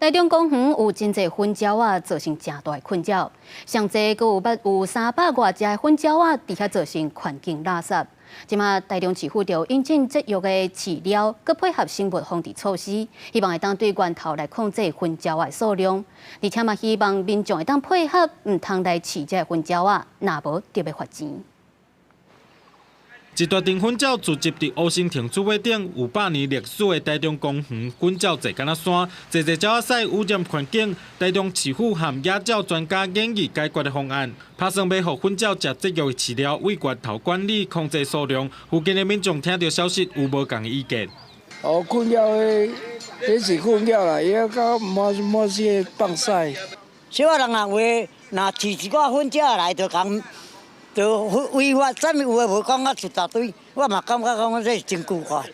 台中公园有真侪粉鸟啊，造成真大困扰。上济阁有300多只粉鸟啊，伫遐造成环境垃圾。即马台中市府就引进节约的饲料，佮配合生物防治措施，希望会当对源头来控制粉鸟的数量，而且嘛希望民众会当配合，唔通来饲这粉鸟啊，若无就要罚钱。 一大群粉鸟聚集伫乌心亭主尾顶，有100年历史的台中公园，粉鸟坐敢若山，坐鸟仔屎污染环境。台中市府和野鸟专家建议解决的方案，打算要互粉鸟食节约的饲料，为源头管理控制数量。附近的民众听到消息有无共意见？哦，粉鸟的，这是粉鸟啦，伊要到满些放屎。小人人话，若饲一寡粉鸟来，就讲。 就违法，啥物有诶无讲啊一大堆，我嘛感觉讲这是真旧法。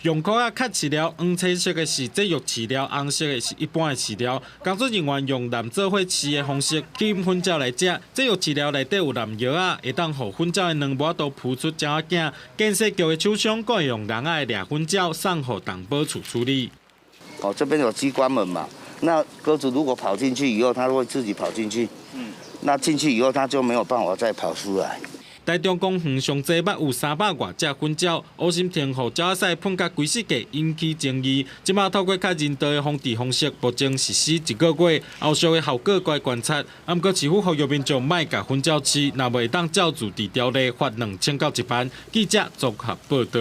用壳啊较饲料，黄青色的是节约饲料，红色的是一般的饲料。工作人员用蓝做伙饲的方式吸引粉鸟来食。节约饲料内底有蓝药啊，会当互粉鸟的卵膜都孵出鸟仔囝。建设局的厂商阁会用人仔掠粉鸟送互动保处处理。哦，这边有机关门嘛，那鸽子如果跑进去以后，它会自己跑进去。那进去以后，它就没有办法再跑出来。台中公园上济捌有300多只粉鸟，乌心亭互鸟仔屎喷甲规世界引起争议。即马透过较人道的防治方式，目前实施1个月，后续的效果该观察。不过市府呼吁民众莫甲粉鸟饲，若袂当照住伫条例罚2000到1万。记者综合报道。